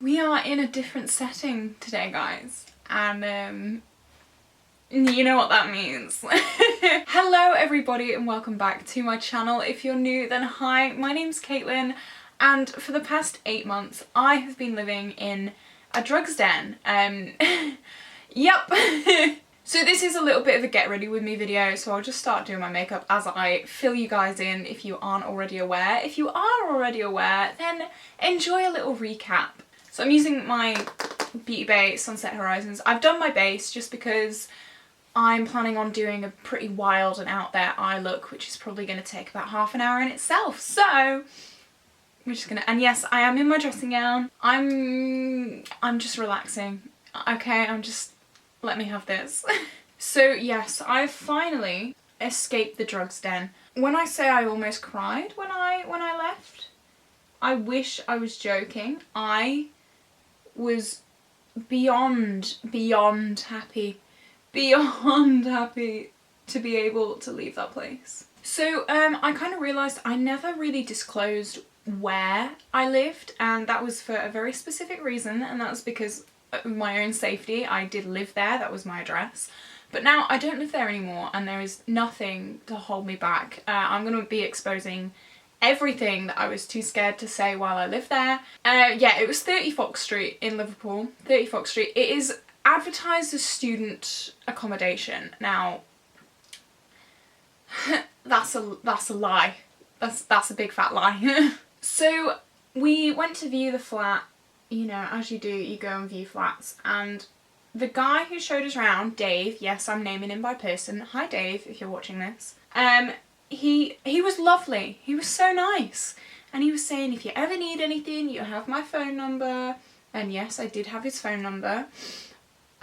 We are in a different setting today, guys, and you know what that means. Hello everybody and welcome back to my channel. If you're new, then hi, my name's Caitlin, and for the past 8 months I have been living in a drugs den. Yep. So this is a little bit of a get ready with me video, so I'll just start doing my makeup as I fill you guys in if you aren't already aware. If you are already aware, then enjoy a little recap. So I'm using my Beauty Bay Sunset Horizons. I've done my base just because I'm planning on doing a pretty wild and out there eye look, which is probably going to take about half an hour in itself. So we're just gonna, and yes, I am in my dressing gown. I'm just relaxing. Okay, let me have this. So yes, I've finally escaped the drugs den. When I say I almost cried when I left, I wish I was joking. I was beyond happy to be able to leave that place. So I kind of realised I never really disclosed where I lived, and that was for a very specific reason, and that was because of my own safety. I did live there, that was my address. But now I don't live there anymore and there is nothing to hold me back. I'm going to be exposing everything that I was too scared to say while I lived there. Yeah, it was 30 Fox Street in Liverpool. 30 Fox Street. It is advertised as student accommodation. Now, that's a lie. That's a big fat lie. So we went to view the flat. You know, as you do, you go and view flats, and the guy who showed us around, Dave, yes, I'm naming him by person. Hi Dave, if you're watching this. He was lovely. He was so nice. And he was saying, if you ever need anything, you have my phone number. And yes, I did have his phone number.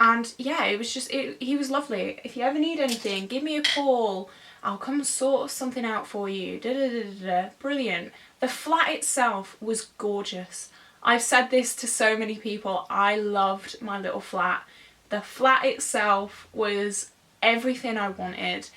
And yeah, it was just, he was lovely. If you ever need anything, give me a call. I'll come sort something out for you. Da, da, da, da, da. Brilliant. The flat itself was gorgeous. I've said this to so many people. I loved my little flat. The flat itself was everything I wanted.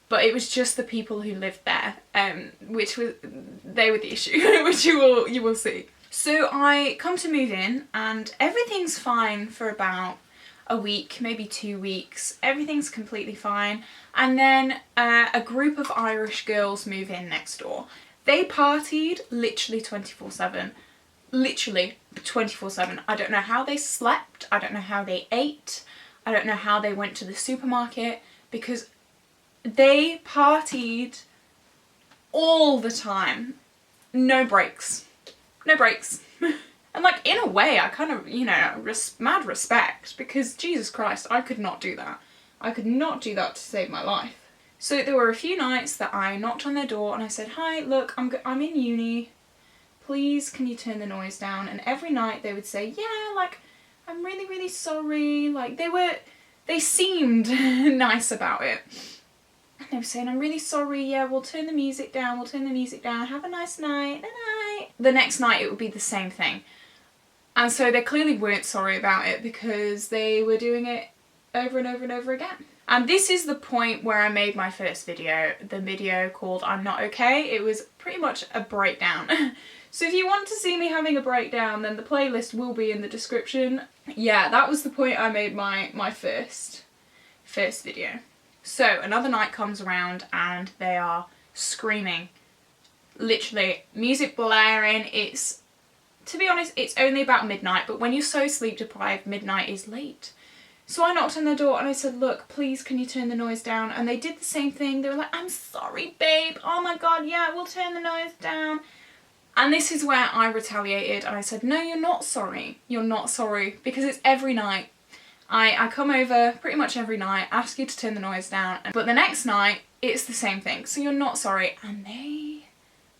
But it was just the people who lived there, they were the issue, which you will see. So I come to move in and everything's fine for about a week, maybe 2 weeks. Everything's completely fine. And then a group of Irish girls move in next door. They partied literally 24/7. Literally 24/7. I don't know how they slept. I don't know how they ate. I don't know how they went to the supermarket, because they partied all the time. No breaks. No breaks. And like, in a way, I kind of, you know, mad respect, because Jesus Christ, I could not do that. I could not do that to save my life. So there were a few nights that I knocked on their door and I said, hi, look, I'm in uni. Please, can you turn the noise down? And every night they would say, yeah, like, I'm really, really sorry. Like, they seemed nice about it. And they were saying, I'm really sorry, yeah, we'll turn the music down, have a nice night, night. The next night it would be the same thing. And so they clearly weren't sorry about it, because they were doing it over and over and over again. And this is the point where I made my first video, the video called I'm Not Okay. It was pretty much a breakdown. So if you want to see me having a breakdown, then the playlist will be in the description. Yeah, that was the point I made my first video. So another night comes around and they are screaming. Literally, music blaring. It's, to be honest, it's only about midnight, but when you're so sleep deprived, midnight is late. So I knocked on their door and I said, look, please, can you turn the noise down? And they did the same thing. They were like, I'm sorry, babe. Oh my God, yeah, we'll turn the noise down. And this is where I retaliated and I said, no, you're not sorry. You're not sorry, because it's every night. I come over pretty much every night, ask you to turn the noise down, but the next night it's the same thing. So you're not sorry. And they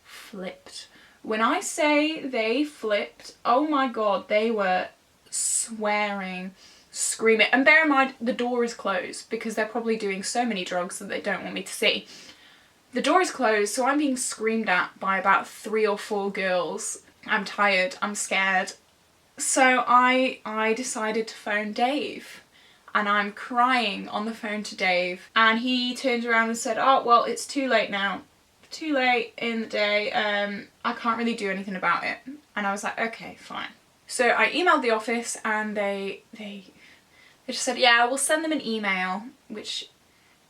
flipped. When I say they flipped, oh my God, they were swearing, screaming. And bear in mind, the door is closed because they're probably doing so many drugs that they don't want me to see. The door is closed, so I'm being screamed at by about 3 or 4 girls. I'm tired, I'm scared. So I decided to phone Dave, and I'm crying on the phone to Dave, and he turned around and said, oh, well, it's too late now. Too late in the day, I can't really do anything about it. And I was like, okay, fine. So I emailed the office and they just said, yeah, we'll send them an email, which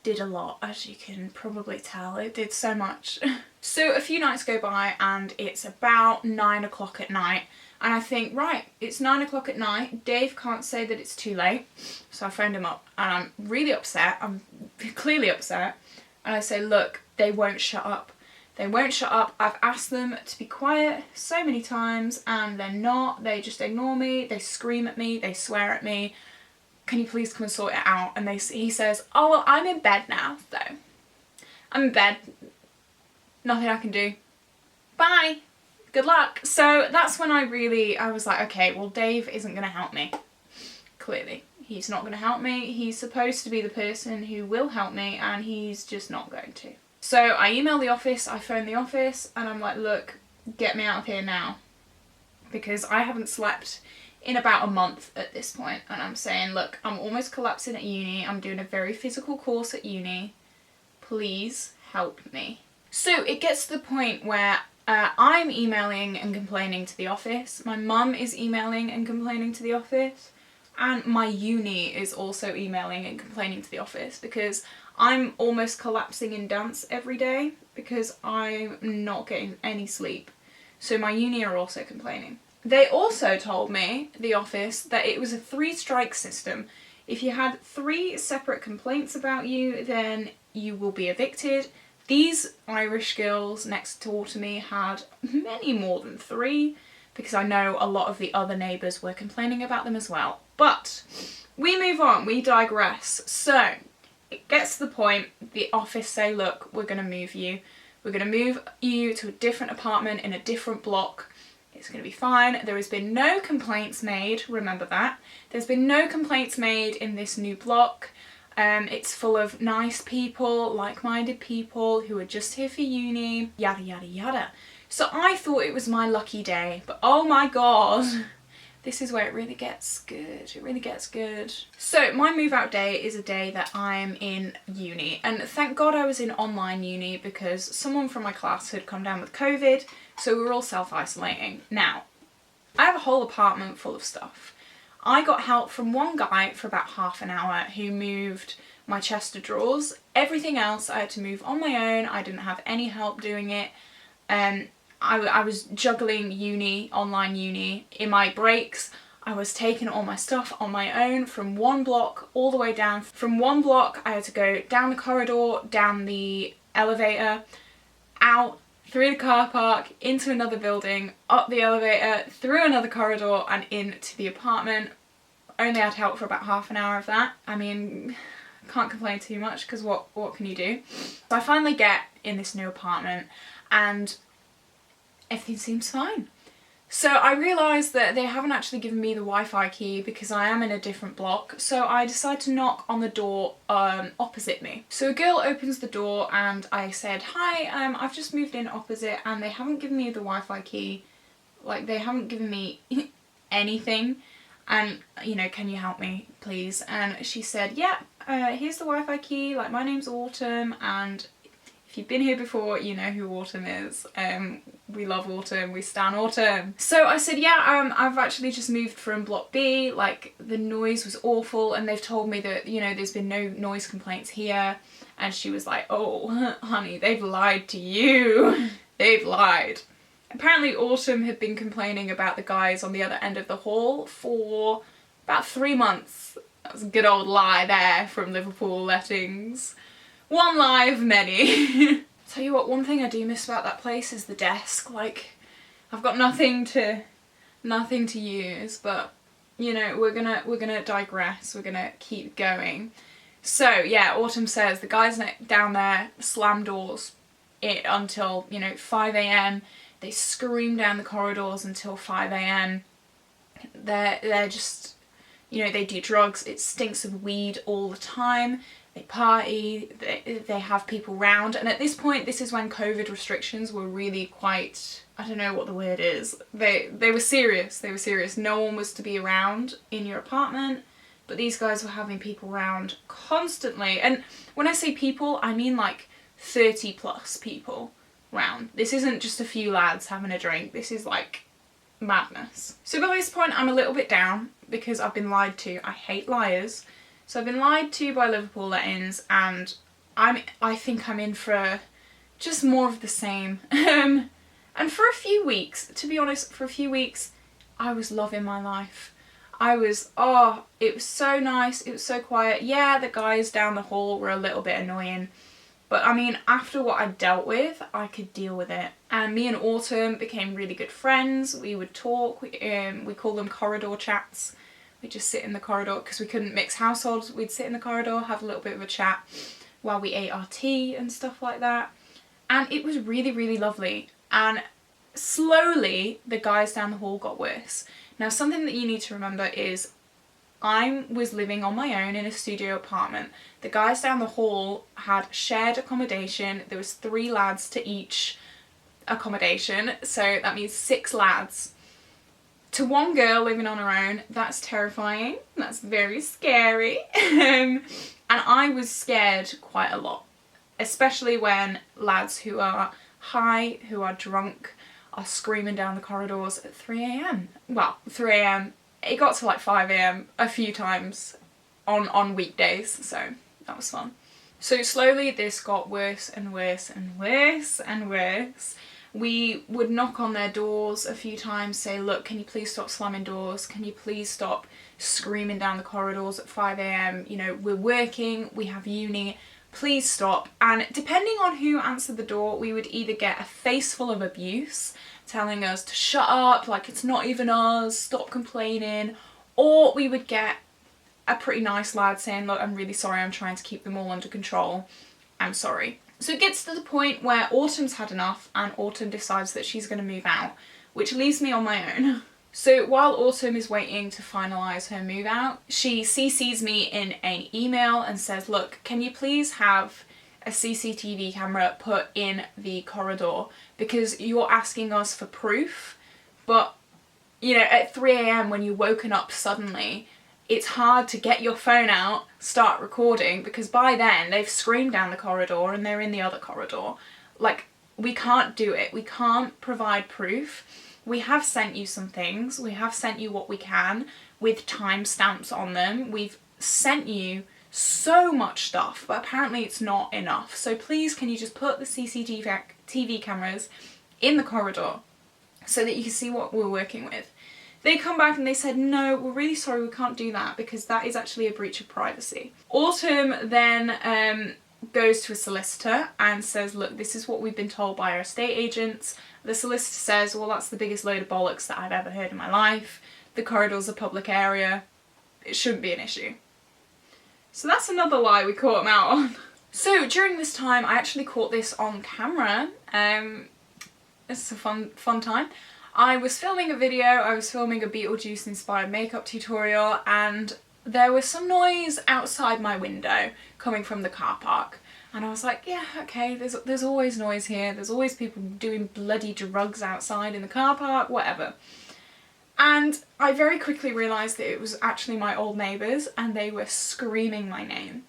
did a lot, as you can probably tell. It did so much. So a few nights go by and it's about 9 o'clock at night, and I think, right, it's 9 o'clock at night, Dave can't say that it's too late. So I phoned him up and I'm really upset. I'm clearly upset. And I say, look, they won't shut up. They won't shut up. I've asked them to be quiet so many times and they're not. They just ignore me. They scream at me. They swear at me. Can you please come and sort it out? And he says, oh, well, I'm in bed now, though. I'm in bed. Nothing I can do. Bye. Good luck. So that's when I was like, okay, well, Dave isn't going to help me. Clearly. He's not going to help me. He's supposed to be the person who will help me, and he's just not going to. So I email the office, I phone the office, and I'm like, look, get me out of here now. Because I haven't slept in about a month at this point, and I'm saying, look, I'm almost collapsing at uni. I'm doing a very physical course at uni. Please help me. So it gets to the point where I'm emailing and complaining to the office. My mum is emailing and complaining to the office. And my uni is also emailing and complaining to the office because I'm almost collapsing in dance every day because I'm not getting any sleep. So my uni are also complaining. They also told me, the office, that it was a 3-strike system. If you had 3 separate complaints about you, then you will be evicted. These Irish girls next door to me had many more than 3, because I know a lot of the other neighbours were complaining about them as well. But we move on, we digress. So it gets to the point, the office say, look, we're going to move you. We're going to move you to a different apartment in a different block. It's going to be fine. There has been no complaints made, remember that. There's been no complaints made in this new block. It's full of nice people, like-minded people who are just here for uni, yada yada yada. So I thought it was my lucky day, but oh my god, this is where it really gets good. It really gets good. So my move out day is a day that I'm in uni, and thank god I was in online uni because someone from my class had come down with COVID, so we were all self-isolating. Now, I have a whole apartment full of stuff. I got help from one guy for about half an hour who moved my chest of drawers. Everything else I had to move on my own. I didn't have any help doing it. I was juggling uni, online uni. In my breaks, I was taking all my stuff on my own from one block all the way down. From one block, I had to go down the corridor, down the elevator, out, through the car park, into another building, up the elevator, through another corridor and into the apartment. Only had help for about half an hour of that. I mean, can't complain too much because what can you do? So I finally get in this new apartment and everything seems fine. So I realised that they haven't actually given me the Wi-Fi key because I am in a different block, so I decide to knock on the door opposite me. So a girl opens the door and I said, hi, I've just moved in opposite and they haven't given me the Wi-Fi key. Like, they haven't given me anything and, you know, can you help me, please? And she said, yeah, here's the Wi-Fi key, like, my name's Autumn and if you've been here before, you know who Autumn is. We love Autumn, we stan Autumn. So I said, yeah, I've actually just moved from block B, like the noise was awful and they've told me that, you know, there's been no noise complaints here. And she was like, oh, honey, they've lied to you. They've lied. Apparently Autumn had been complaining about the guys on the other end of the hall for about 3 months. That was a good old lie there from Liverpool Lettings. One lie of many. Tell you what, one thing I do miss about that place is the desk. Like, I've got nothing to use, but you know, we're gonna digress. We're gonna keep going. So yeah, Autumn says the guys down there slam doors until, you know, 5 AM. They scream down the corridors until 5 AM. They're just, you know, they do drugs. It stinks of weed all the time. They party, they have people round, and at this point, this is when COVID restrictions were really quite, I don't know what the word is, they were serious, no one was to be around in your apartment, but these guys were having people round constantly, and when I say people, I mean like 30 plus people round. This isn't just a few lads having a drink, this is like madness. So by this point I'm a little bit down because I've been lied to. I hate liars. So I've been lied to by Liverpool Let-ins, and I think I'm in for just more of the same. And for a few weeks, to be honest, for a few weeks I was loving my life. I was, oh, it was so nice, it was so quiet. Yeah, the guys down the hall were a little bit annoying, but I mean, after what I dealt with, I could deal with it. And me and Autumn became really good friends. We would talk, we call them corridor chats. We'd just sit in the corridor, because we couldn't mix households. We'd sit in the corridor, have a little bit of a chat while we ate our tea and stuff like that. And it was really, really lovely. And slowly, the guys down the hall got worse. Now, something that you need to remember is I was living on my own in a studio apartment. The guys down the hall had shared accommodation. There was 3 lads to each accommodation, so that means 6 lads. To one girl living on her own, that's terrifying. That's very scary. And I was scared quite a lot, especially when lads who are high, who are drunk, are screaming down the corridors at 3 a.m. Well, 3 a.m. It got to like 5 a.m. a few times on weekdays, so that was fun. So slowly this got worse and worse and worse and worse. We would knock on their doors a few times, say, look, can you please stop slamming doors? Can you please stop screaming down the corridors at 5 a.m? You know, we're working, we have uni, please stop. And depending on who answered the door, we would either get a face full of abuse, telling us to shut up, like it's not even us, stop complaining, or we would get a pretty nice lad saying, look, I'm really sorry, I'm trying to keep them all under control, I'm sorry. So it gets to the point where Autumn's had enough and Autumn decides that she's going to move out, which leaves me on my own. So while Autumn is waiting to finalise her move out, she CCs me in an email and says, look, can you please have a CCTV camera put in the corridor, because you're asking us for proof, but you know, at 3 a.m. when you're woken up suddenly, it's hard to get your phone out, start recording, because by then they've screamed down the corridor and they're in the other corridor. Like, we can't do it. We can't provide proof. We have sent you some things. We have sent you what we can with timestamps on them. We've sent you so much stuff, but apparently it's not enough. So please, can you just put the CCTV cameras in the corridor so that you can see what we're working with? They come back and they said, no, we're really sorry, we can't do that because that is actually a breach of privacy. Autumn then goes to a solicitor and says, look, this is what we've been told by our estate agents. The solicitor says, well, that's the biggest load of bollocks that I've ever heard in my life. The corridor's a public area. It shouldn't be an issue. So that's another lie we caught them out on. So during this time, I actually caught this on camera. It's a fun time. I was filming a video, I was filming a Beetlejuice inspired makeup tutorial, and there was some noise outside my window coming from the car park. And I was like, yeah, okay, there's always noise here, there's always people doing bloody drugs outside in the car park, whatever. And I very quickly realised that it was actually my old neighbours, and they were screaming my name.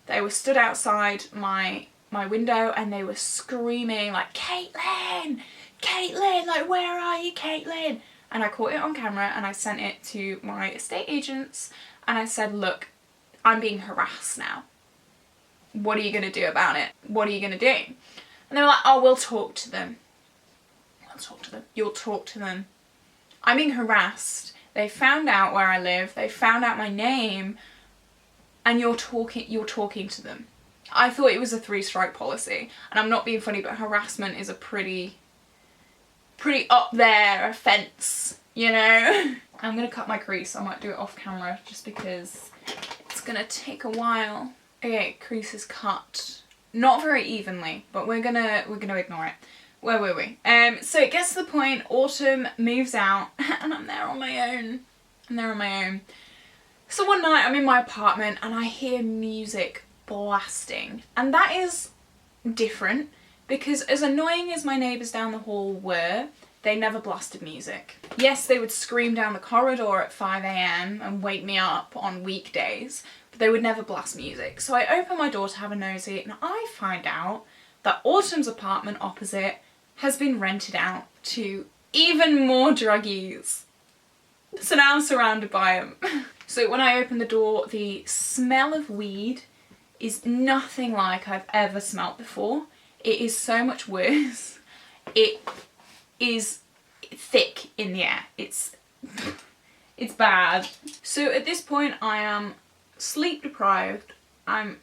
They were stood outside my window and they were screaming like, Caitlin! Caitlin! Like, where are you, Caitlin? And I caught it on camera and I sent it to my estate agents and I said, look, I'm being harassed now. What are you going to do about it? What are you going to do? And they were like, oh, we'll talk to them. I'll talk to them. You'll talk to them. I'm being harassed. They found out where I live. They found out my name. And you're talking to them. I thought it was a 3-strike policy. And I'm not being funny, but harassment is a pretty up there offence, you know? I'm going to cut my crease. I might do it off camera just because it's going to take a while. Okay, crease is cut. Not very evenly, but we're gonna ignore it. Where were we? So it gets to the point, Autumn moves out and I'm there on my own. So one night I'm in my apartment and I hear music blasting. And that is different because as annoying as my neighbours down the hall were, they never blasted music. Yes, they would scream down the corridor at 5 a.m. and wake me up on weekdays, but they would never blast music. So I open my door to have a nosy and I find out that Autumn's apartment opposite has been rented out to even more druggies. So now I'm surrounded by them. So when I open the door, the smell of weed is nothing like I've ever smelt before. It is so much worse. It is thick in the air. It's bad. So at this point I am sleep deprived, I'm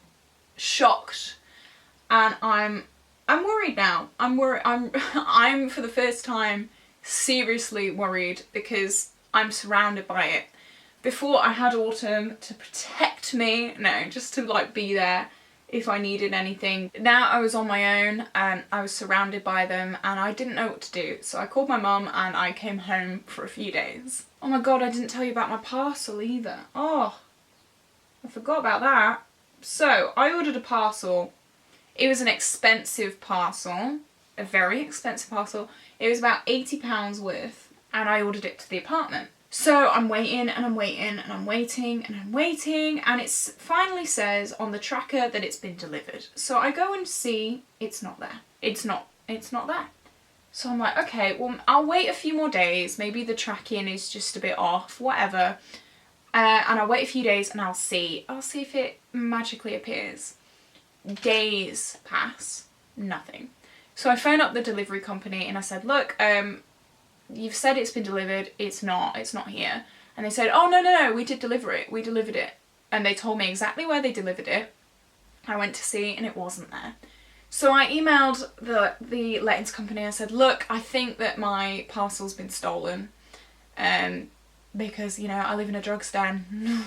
shocked, and I'm worried now. I'm for the first time seriously worried because I'm surrounded by it. Before I had Autumn to protect me, no, just to like be there if I needed anything. Now I was on my own and I was surrounded by them and I didn't know what to do. So I called my mum and I came home for a few days. Oh my god, I didn't tell you about my parcel either. Oh, I forgot about that. So I ordered a parcel. It was an expensive parcel, a very expensive parcel. It was about £80 worth and I ordered it to the apartment. So I'm waiting and I'm waiting and I'm waiting and I'm waiting and it finally says on the tracker that it's been delivered. So I go and see, it's not there. It's not there. So I'm like, okay, well I'll wait a few more days. Maybe the tracking is just a bit off, whatever. And I'll wait a few days and I'll see if it magically appears. Days pass, nothing. So I phone up the delivery company and I said, look, you've said it's been delivered, it's not here. And they said, oh no, we did deliver it, we delivered it. And they told me exactly where they delivered it. I went to see and it wasn't there. So I emailed the lettings company. I said, look, I think that my parcel's been stolen. Because, you know, I live in a drugs den.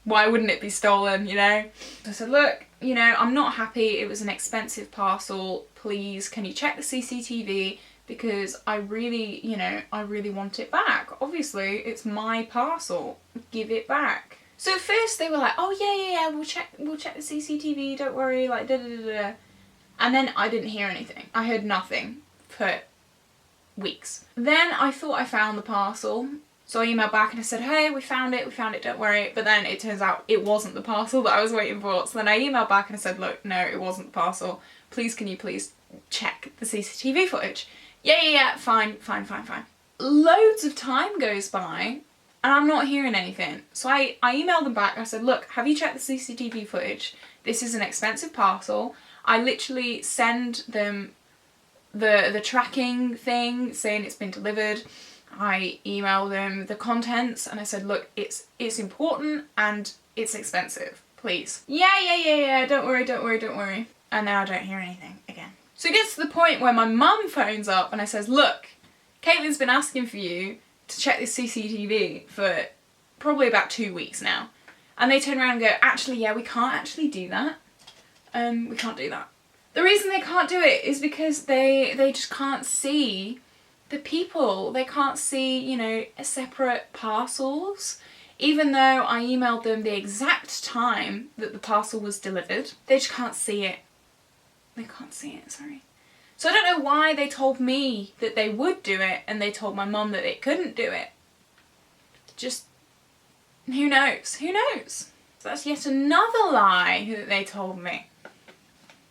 Why wouldn't it be stolen, you know? I said, look, you know, I'm not happy. It was an expensive parcel. Please, can you check the CCTV? Because I really want it back. Obviously, it's my parcel. Give it back. So at first they were like, oh yeah, we'll check the CCTV, don't worry, like da. And then I didn't hear anything. I heard nothing for weeks. Then I thought I found the parcel. So I emailed back and I said, hey, we found it, don't worry. But then it turns out it wasn't the parcel that I was waiting for. So then I emailed back and I said, look, no, it wasn't the parcel. Please, can you please check the CCTV footage? Yeah, fine. Loads of time goes by and I'm not hearing anything. So I emailed them back. I said, look, have you checked the CCTV footage? This is an expensive parcel. I literally send them the tracking thing saying it's been delivered. I emailed them the contents and I said, look, it's important and it's expensive. Please. Yeah, don't worry. And now I don't hear anything again. So it gets to the point where my mum phones up and I says, look, Caitlin's been asking for you to check this CCTV for probably about 2 weeks now. And they turn around and go, actually, yeah, we can't actually do that. We can't do that. The reason they can't do it is because they just can't see the people. They can't see, you know, separate parcels. Even though I emailed them the exact time that the parcel was delivered, they just can't see it. They can't see it, sorry. So I don't know why they told me that they would do it and they told my mum that they couldn't do it. Just, who knows? Who knows? So that's yet another lie that they told me.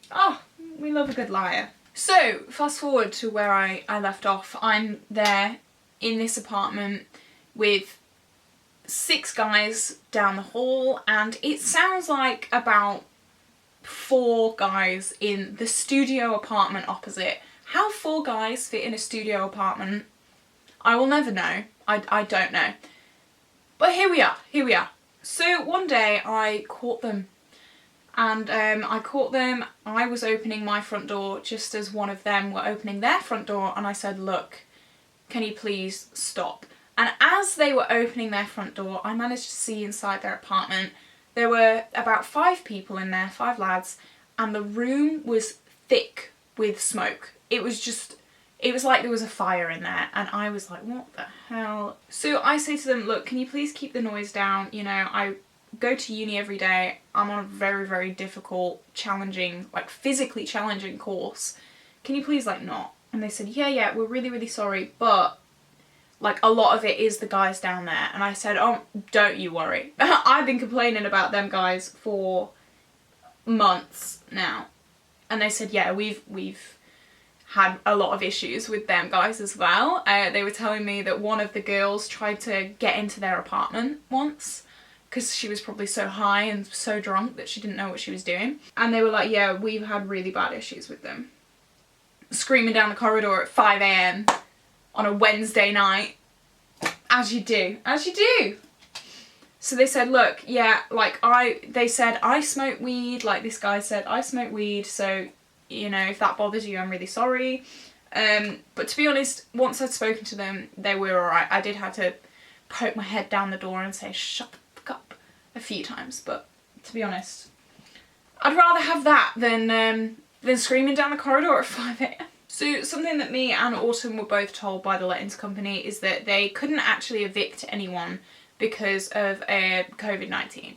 Oh, we love a good liar. So, fast forward to where I left off. I'm there in this apartment with 6 guys down the hall and it sounds like about 4 guys in the studio apartment opposite. How 4 guys fit in a studio apartment, I will never know. I don't know. But here we are. So one day I caught them. And I was opening my front door just as one of them were opening their front door and I said, look, can you please stop? And as they were opening their front door, I managed to see inside their apartment. There were about 5 people in there, 5 lads, and the room was thick with smoke. It was like there was a fire in there and I was like, what the hell? So I say to them, look, can you please keep the noise down? You know, I go to uni every day. I'm on a very, very difficult, challenging, like physically challenging course. Can you please like not? And they said, yeah, we're really, really sorry, but like a lot of it is the guys down there. And I said, oh, don't you worry. I've been complaining about them guys for months now. And they said, yeah, we've had a lot of issues with them guys as well. They were telling me that one of the girls tried to get into their apartment once because she was probably so high and so drunk that she didn't know what she was doing. And they were like, yeah, we've had really bad issues with them. Screaming down the corridor at 5 a.m. on a Wednesday night. As you do. As you do. So they said, look, yeah, like they said, I smoke weed. Like this guy said, I smoke weed. So, you know, if that bothers you, I'm really sorry. But to be honest, once I'd spoken to them, they were alright. I did have to poke my head down the door and say, shut the fuck up a few times. But to be honest, I'd rather have that than screaming down the corridor at 5 a.m. So something that me and Autumn were both told by the lettings company is that they couldn't actually evict anyone because of COVID-19.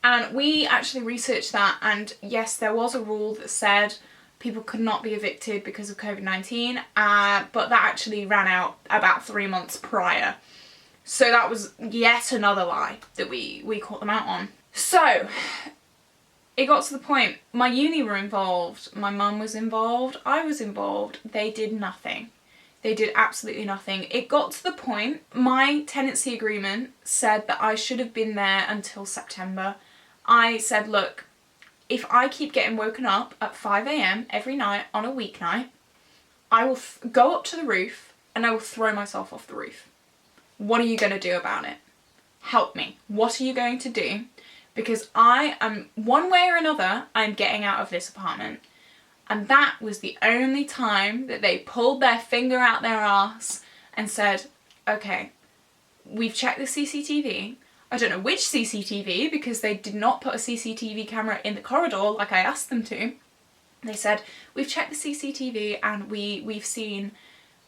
And we actually researched that, and yes, there was a rule that said people could not be evicted because of COVID-19, but that actually ran out about 3 months prior. So that was yet another lie that we caught them out on. So it got to the point, my uni were involved, my mum was involved, I was involved, they did nothing. They did absolutely nothing. It got to the point, my tenancy agreement said that I should have been there until September. I said, look, if I keep getting woken up at 5 a.m. every night on a weeknight, I will go up to the roof and I will throw myself off the roof. What are you going to do about it? Help me. What are you going to do? Because I am, one way or another, I'm getting out of this apartment. And that was the only time that they pulled their finger out their arse and said, okay, we've checked the CCTV. I don't know which CCTV, because they did not put a CCTV camera in the corridor like I asked them to. They said, we've checked the CCTV and we've seen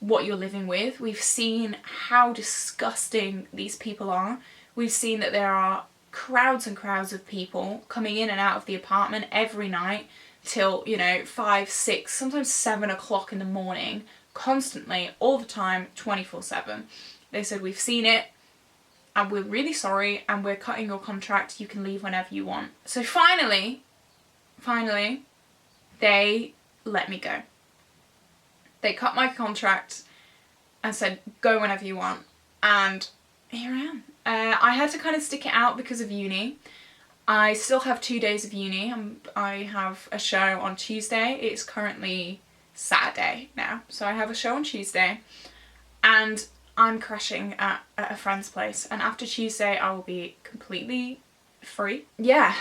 what you're living with. We've seen how disgusting these people are. We've seen that there are crowds and crowds of people coming in and out of the apartment every night till, you know, 5, 6, sometimes 7 o'clock in the morning, constantly, all the time, 24/7. They said, we've seen it and we're really sorry and we're cutting your contract. You can leave whenever you want. So finally, they let me go. They cut my contract and said, go whenever you want. And here I am. I had to kind of stick it out because of uni. I still have 2 days of uni. I have a show on Tuesday. It's currently Saturday now. So I have a show on Tuesday and I'm crashing at a friend's place. And after Tuesday, I will be completely free. Yeah.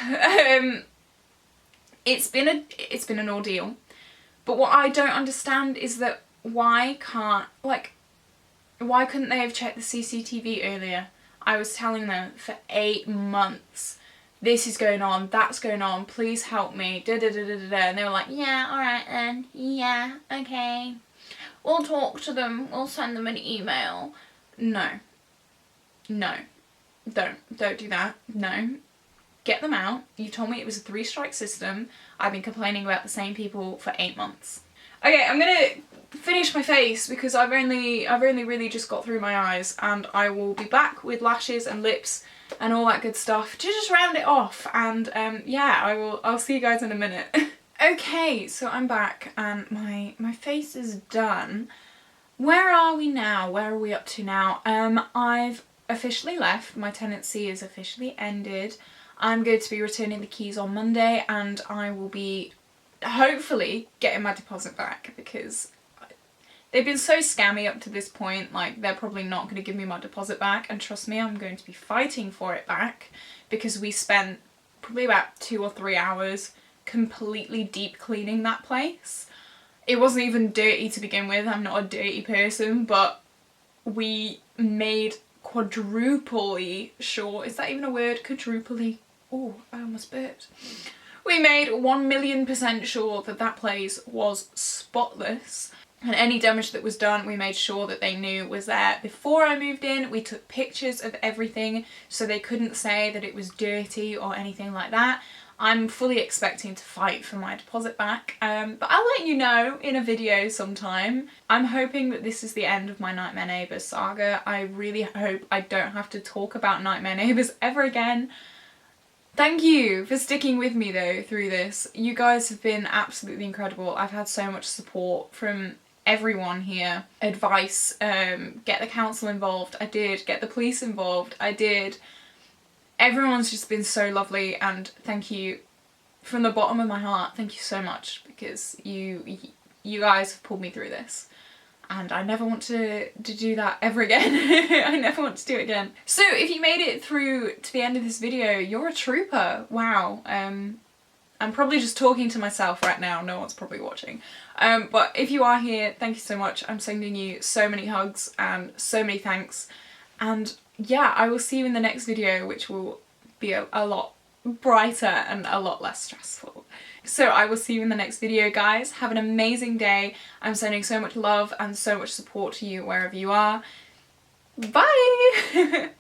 It's been an ordeal. But what I don't understand is that why couldn't they have checked the CCTV earlier? I was telling them for 8 months, this is going on, that's going on, please help me, da da da da da, and they were like, yeah, alright then, yeah, okay, we'll talk to them, we'll send them an email. No, don't do that, no. Get them out. You told me it was a 3-strike system. I've been complaining about the same people for 8 months. Okay, I'm gonna finish my face because I've only really just got through my eyes, and I will be back with lashes and lips and all that good stuff to just round it off. And yeah, I'll see you guys in a minute. Okay, so I'm back and my face is done. Where are we now? Where are we up to now? I've officially left. My tenancy is officially ended. I'm going to be returning the keys on Monday and I will be hopefully getting my deposit back because they've been so scammy up to this point. Like, they're probably not going to give me my deposit back, and trust me, I'm going to be fighting for it back because we spent probably about 2 or 3 hours completely deep cleaning that place. It wasn't even dirty to begin with. I'm not a dirty person, but we made quadruply sure, is that even a word? Quadruply. Oh, I almost burped. We made 1,000,000% sure that that place was spotless, and any damage that was done we made sure that they knew was there before I moved in. We took pictures of everything so they couldn't say that it was dirty or anything like that. I'm fully expecting to fight for my deposit back, but I'll let you know in a video sometime. I'm hoping that this is the end of my Nightmare Neighbours saga. I really hope I don't have to talk about Nightmare Neighbours ever again. Thank you for sticking with me though through this. You guys have been absolutely incredible. I've had so much support from everyone here advice, get the council involved. I did get the police involved. I did. Everyone's just been so lovely, and thank you from the bottom of my heart. Thank you so much, because you guys have pulled me through this. And I never want to do that ever again. I never want to do it again. So if you made it through to the end of this video, you're a trooper. Wow. I'm probably just talking to myself right now. No one's probably watching. But if you are here, thank you so much. I'm sending you so many hugs and so many thanks. And yeah, I will see you in the next video, which will be a lot brighter and a lot less stressful. So I will see you in the next video, guys. Have an amazing day. I'm sending so much love and so much support to you wherever you are. Bye!